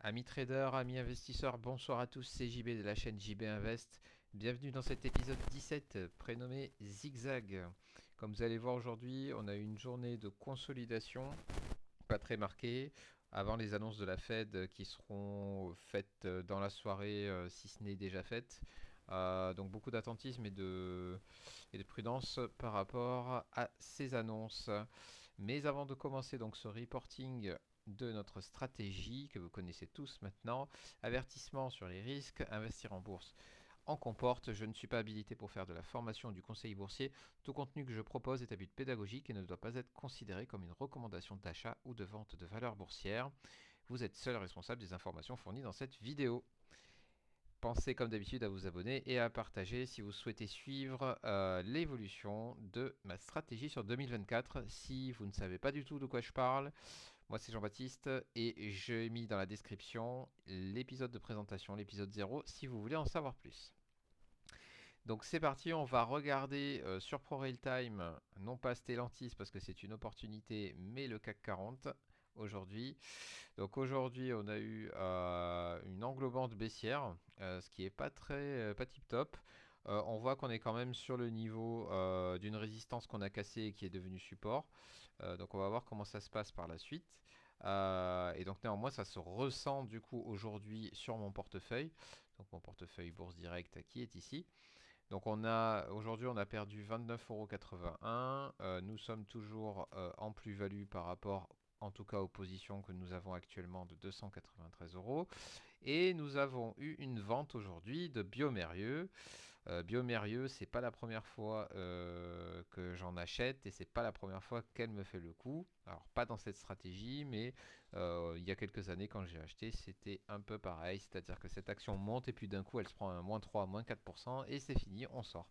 Amis traders, amis investisseurs, bonsoir à tous, c'est JB de la chaîne JB Invest. Bienvenue dans cet épisode 17 prénommé Zigzag. Comme vous allez voir aujourd'hui, on a eu une journée de consolidation, pas très marquée, avant les annonces de la Fed qui seront faites dans la soirée, si ce n'est déjà faites. Donc beaucoup d'attentisme et de prudence par rapport à ces annonces. Mais avant de commencer donc ce reporting de notre stratégie que vous connaissez tous maintenant, avertissement sur les risques, investir en bourse en comporte, je ne suis pas habilité pour faire de la formation ou du conseil boursier. Tout contenu que je propose est à but pédagogique et ne doit pas être considéré comme une recommandation d'achat ou de vente de valeurs boursières. Vous êtes seul responsable des informations fournies dans cette vidéo. Pensez comme d'habitude à vous abonner et à partager si vous souhaitez suivre l'évolution de ma stratégie sur 2024. Si vous ne savez pas du tout de quoi je parle, moi c'est Jean-Baptiste et j'ai mis dans la description l'épisode de présentation, l'épisode 0, si vous voulez en savoir plus. Donc c'est parti, on va regarder sur ProRailTime, non pas Stellantis parce que c'est une opportunité, mais le CAC 40 aujourd'hui. Donc aujourd'hui, on a eu une englobante baissière, ce qui est pas très pas tip top. On voit qu'on est quand même sur le niveau d'une résistance qu'on a cassée et qui est devenue support. Donc on va voir comment ça se passe par la suite. Et donc néanmoins, ça se ressent du coup aujourd'hui sur mon portefeuille. Donc mon portefeuille Bourse Directe qui est ici. Donc aujourd'hui on a perdu 29,81 €. Nous sommes toujours en plus-value par rapport en tout cas aux positions que nous avons actuellement de 293 €. Et nous avons eu une vente aujourd'hui de Biomérieux. Biomérieux, c'est pas la première fois que j'en achète et c'est pas la première fois qu'elle me fait le coup. Alors pas dans cette stratégie, mais il y a quelques années quand j'ai acheté, c'était un peu pareil. C'est-à-dire que cette action monte et puis d'un coup elle se prend un moins 3, moins 4% et c'est fini, on sort.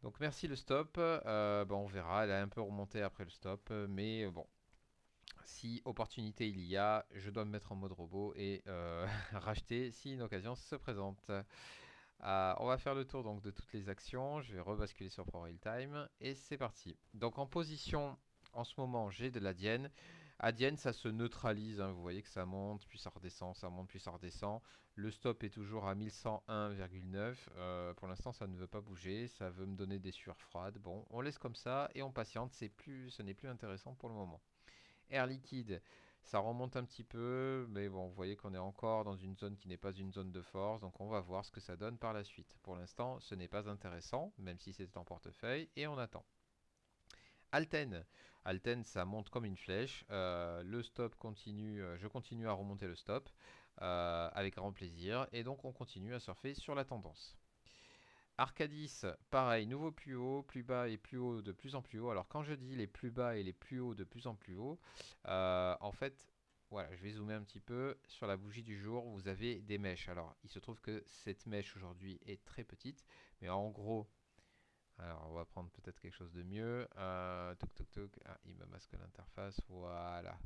Donc merci le stop. On verra, elle a un peu remonté après le stop, mais bon. Si opportunité il y a, je dois me mettre en mode robot et racheter si une occasion se présente. On va faire le tour donc de toutes les actions. Je vais rebasculer sur ProRailTime et c'est parti. Donc en position, en ce moment, j'ai de l'Adienne. Adienne, ça se neutralise. Vous voyez que ça monte, puis ça redescend, ça monte, puis ça redescend. Le stop est toujours à 1101,9. Pour l'instant, ça ne veut pas bouger. Ça veut me donner des sueurs froides. Bon, on laisse comme ça et on patiente. Ce n'est plus intéressant pour le moment. Air liquide, ça remonte un petit peu, mais bon, vous voyez qu'on est encore dans une zone qui n'est pas une zone de force, donc on va voir ce que ça donne par la suite. Pour l'instant, ce n'est pas intéressant, même si c'est en portefeuille, et on attend. Alten, Alten, ça monte comme une flèche. Le stop continue, je continue à remonter le stop avec grand plaisir, et donc on continue à surfer sur la tendance. Arcadis, pareil, nouveau plus bas et plus haut, de plus en plus haut. Alors quand je dis les plus bas et les plus hauts de plus en plus haut, en fait, voilà, je vais zoomer un petit peu. Sur la bougie du jour, vous avez des mèches. Alors il se trouve que cette mèche aujourd'hui est très petite, mais en gros, alors on va prendre peut-être quelque chose de mieux. Toc toc toc, ah, il me masque l'interface, voilà.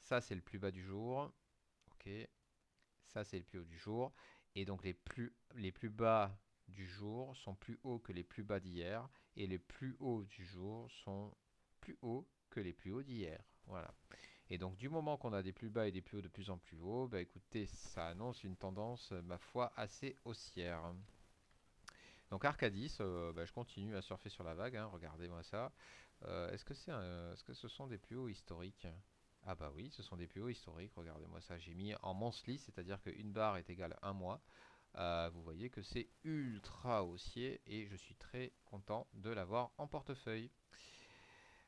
Ça c'est le plus bas du jour, ok. Ça, c'est le plus haut du jour. Et donc, les plus bas du jour sont plus hauts que les plus bas d'hier. Et les plus hauts du jour sont plus hauts que les plus hauts d'hier. Voilà. Et donc, du moment qu'on a des plus bas et des plus hauts de plus en plus hauts, bah, écoutez, ça annonce une tendance, ma foi, assez haussière. Donc, Arcadis, je continue à surfer sur la vague, hein, regardez-moi ça. Est-ce que ce sont des plus hauts historiques? Ah bah oui, ce sont des plus hauts historiques, regardez-moi ça. J'ai mis en monthly, c'est-à-dire qu'une barre est égale à un mois. Vous voyez que c'est ultra haussier et je suis très content de l'avoir en portefeuille.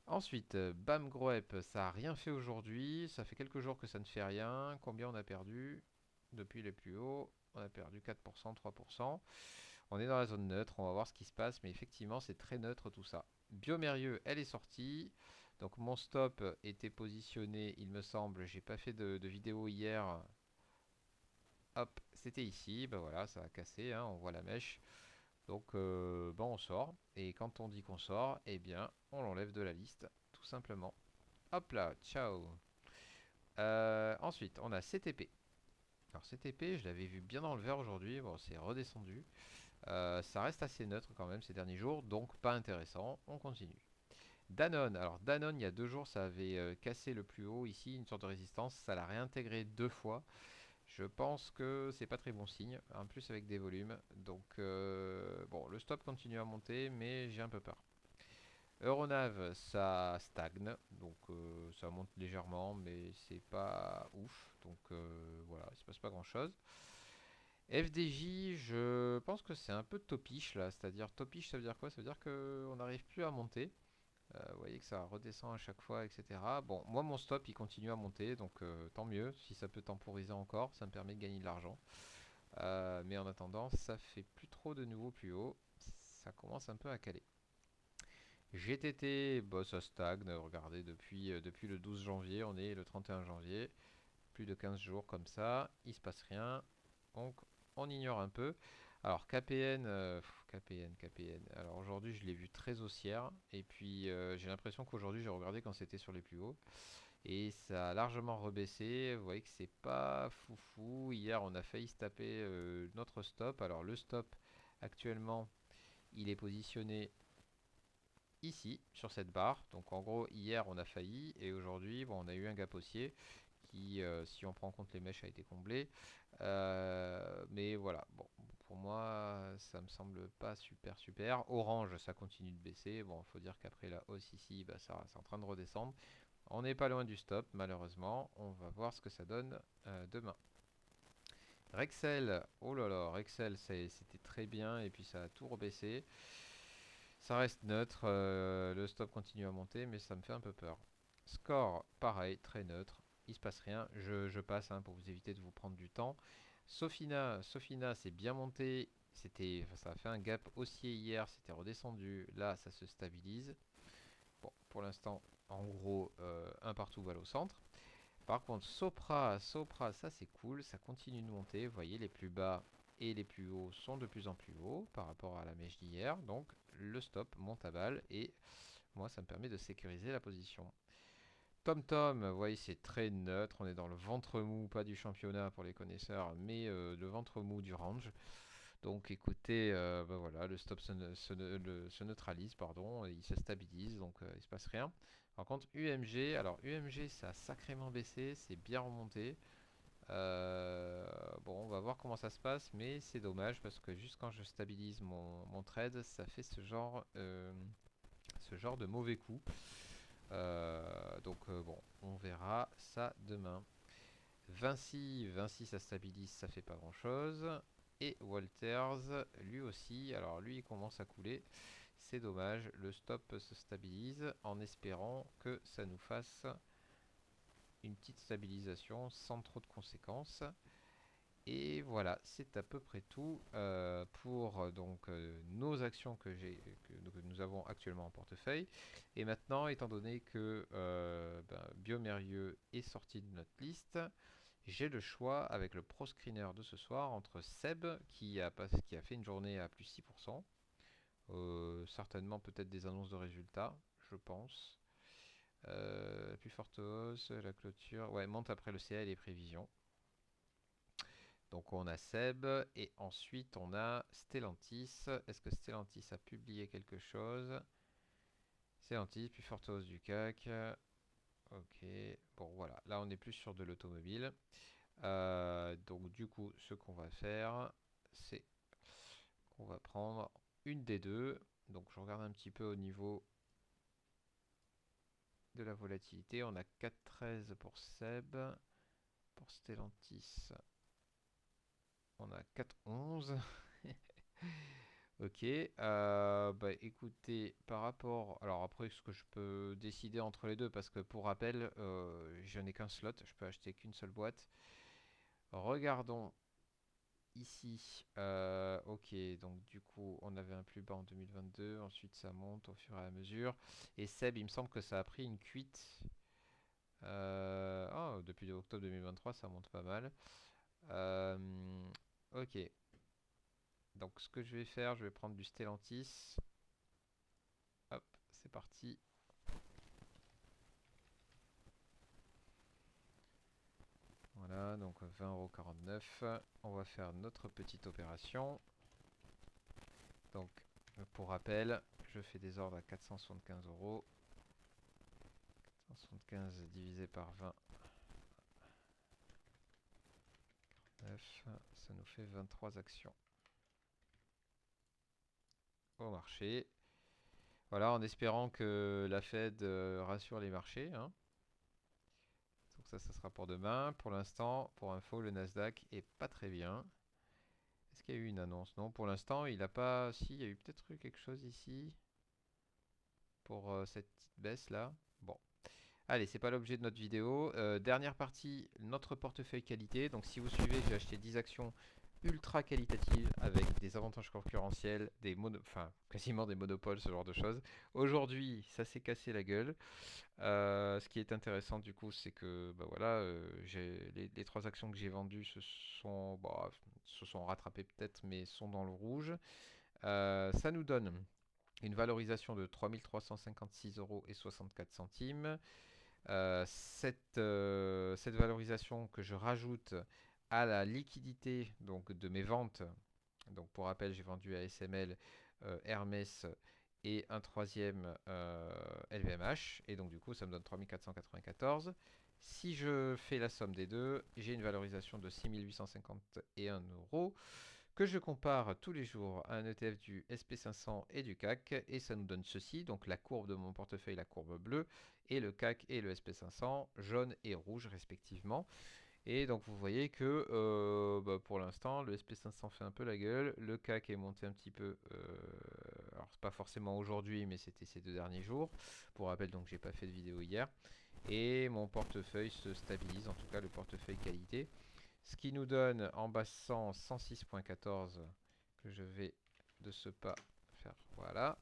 Ensuite, Bam Groep, ça n'a rien fait aujourd'hui. Ça fait quelques jours que ça ne fait rien. Combien on a perdu depuis les plus hauts? On a perdu 4%, 3%. On est dans la zone neutre, on va voir ce qui se passe, mais effectivement, c'est très neutre tout ça. Biomérieux, elle est sortie. Donc mon stop était positionné, il me semble, j'ai pas fait de vidéo hier. Hop, c'était ici, ben voilà, ça a cassé, hein, on voit la mèche. Donc on sort, et quand on dit qu'on sort, eh bien, on l'enlève de la liste, tout simplement. Hop là, ciao. Ensuite, on a CTP. Alors CTP, je l'avais vu bien dans le vert aujourd'hui, bon, c'est redescendu. Ça reste assez neutre quand même ces derniers jours, donc pas intéressant, on continue. Danone. Alors Danone, il y a 2 jours, ça avait cassé le plus haut ici, une sorte de résistance. Ça l'a réintégré 2 fois. Je pense que c'est pas très bon signe, en plus avec des volumes. Donc bon, le stop continue à monter, mais j'ai un peu peur. Euronav, ça stagne, donc ça monte légèrement, mais c'est pas ouf. Donc voilà, il se passe pas grand chose. FDJ, je pense que c'est un peu topiche là, c'est-à-dire topiche, ça veut dire quoi? Ça veut dire qu'on n'arrive plus à monter. Vous voyez que ça redescend à chaque fois, etc. Bon, moi mon stop il continue à monter, donc tant mieux. Si ça peut temporiser encore, ça me permet de gagner de l'argent. Mais en attendant, ça fait plus trop de nouveau plus haut. Ça commence un peu à caler. GTT, bah, ça stagne. Regardez, depuis le 12 janvier, on est le 31 janvier. Plus de 15 jours comme ça, il se passe rien. Donc on ignore un peu. Alors KPN, KPN. Alors aujourd'hui je l'ai vu très haussière. Et puis j'ai l'impression qu'aujourd'hui j'ai regardé quand c'était sur les plus hauts. Et ça a largement rebaissé. Vous voyez que c'est pas foufou. Hier on a failli se taper notre stop. Alors le stop actuellement il est positionné ici sur cette barre. Donc en gros hier on a failli et aujourd'hui bon, on a eu un gap haussier qui si on prend en compte les mèches a été comblé. Mais voilà, bon pour moi ça me semble pas super. Orange ça continue de baisser. Bon il faut dire qu'après la hausse ici bah, ça c'est en train de redescendre. On n'est pas loin du stop malheureusement. On va voir ce que ça donne demain. Rexel, oh là là, Rexel c'était très bien et puis ça a tout rebaissé. Ça reste neutre, le stop continue à monter, mais ça me fait un peu peur. Score, pareil, très neutre. Il se passe rien, je passe hein, pour vous éviter de vous prendre du temps. Sofina c'est bien monté. Ça a fait un gap haussier hier, c'était redescendu. Là, ça se stabilise. Bon, pour l'instant, en gros, un partout balle au centre. Par contre, Sopra, ça c'est cool, ça continue de monter. Vous voyez, les plus bas et les plus hauts sont de plus en plus hauts par rapport à la mèche d'hier. Donc le stop monte à balle et moi ça me permet de sécuriser la position. TomTom, vous voyez, c'est très neutre. On est dans le ventre mou, pas du championnat pour les connaisseurs, mais le ventre mou du range. Donc écoutez, bah voilà, le stop se neutralise, pardon, et il se stabilise, donc il se passe rien. Par contre, UMG, alors UMG ça a sacrément baissé, c'est bien remonté. Bon, on va voir comment ça se passe, mais c'est dommage parce que juste quand je stabilise mon trade, ça fait ce genre de mauvais coup. Donc bon, on verra ça demain. Vinci ça stabilise, ça fait pas grand chose. Et Walters, lui aussi, alors lui il commence à couler. C'est dommage, le stop se stabilise en espérant que ça nous fasse une petite stabilisation sans trop de conséquences. Et voilà, c'est à peu près tout pour nos actions que nous avons actuellement en portefeuille. Et maintenant, étant donné que Biomérieux est sorti de notre liste, j'ai le choix avec le Pro Screener de ce soir entre Seb qui a fait une journée à plus 6%, certainement peut-être des annonces de résultats, je pense. La plus forte hausse, la clôture, ouais, monte après le CA et les prévisions. Donc on a Seb et ensuite on a Stellantis. Est-ce que Stellantis a publié quelque chose? Stellantis, plus forte hausse du CAC. Ok, bon voilà, là on est plus sur de l'automobile. Donc du coup, ce qu'on va faire, c'est qu'on va prendre une des deux. Donc je regarde un petit peu au niveau de la volatilité. On a 4,13 pour Seb. Pour Stellantis, on a 4,11. Ok, bah écoutez, par rapport... Alors après, ce que je peux décider entre les deux, parce que pour rappel, je n'ai qu'un slot, je peux acheter qu'une seule boîte. Regardons ici. Ok, donc du coup, on avait un plus bas en 2022, ensuite ça monte au fur et à mesure. Et Seb, il me semble que ça a pris une cuite. Oh, depuis octobre 2023, ça monte pas mal. Euh, ok, donc ce que je vais faire, je vais prendre du Stellantis. Hop, c'est parti. Voilà, donc 20,49 €. On va faire notre petite opération. Donc, pour rappel, je fais des ordres à 475 €. 175 divisé par 20, 9, ça nous fait 23 actions au marché. Voilà, en espérant que la Fed rassure les marchés, hein. Donc ça sera pour demain. Pour l'instant, pour info, le Nasdaq est pas très bien. Est-ce qu'il y a eu une annonce? Non, pour l'instant, il n'a pas... Si, il y a eu peut-être eu quelque chose ici pour cette petite baisse là. Bon. Allez, c'est pas l'objet de notre vidéo. Dernière partie, notre portefeuille qualité. Donc si vous suivez, j'ai acheté 10 actions ultra qualitatives avec des avantages concurrentiels, enfin quasiment des monopoles, ce genre de choses. Aujourd'hui, ça s'est cassé la gueule. Ce qui est intéressant du coup, c'est que bah voilà, les 3 actions que j'ai vendues se sont rattrapées peut-être, mais sont dans le rouge. Ça nous donne une valorisation de 3356 euros et 64 centimes. Cette valorisation que je rajoute à la liquidité donc, de mes ventes. Donc pour rappel, j'ai vendu à SML, Hermès et un troisième LVMH. Et donc du coup, ça me donne 3494. Si je fais la somme des deux, j'ai une valorisation de 6851 euros que je compare tous les jours à un ETF du SP500 et du CAC, et ça nous donne ceci, donc la courbe de mon portefeuille, la courbe bleue, et le CAC et le SP500, jaune et rouge respectivement. Et donc vous voyez que pour l'instant, le SP500 fait un peu la gueule, le CAC est monté un petit peu, alors c'est pas forcément aujourd'hui, mais c'était ces 2 derniers jours. Pour rappel, donc j'ai pas fait de vidéo hier. Et mon portefeuille se stabilise, en tout cas le portefeuille qualité. Ce qui nous donne en bassant 106.14 que je vais de ce pas faire. Voilà.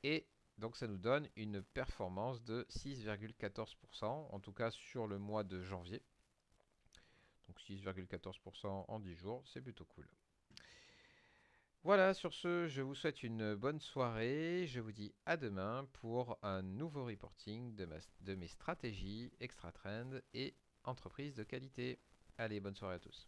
Et donc ça nous donne une performance de 6,14%, en tout cas sur le mois de janvier. Donc 6,14% en 10 jours, c'est plutôt cool. Voilà, sur ce, je vous souhaite une bonne soirée. Je vous dis à demain pour un nouveau reporting de mes stratégies, extra trend et entreprises de qualité. Allez, bonne soirée à tous.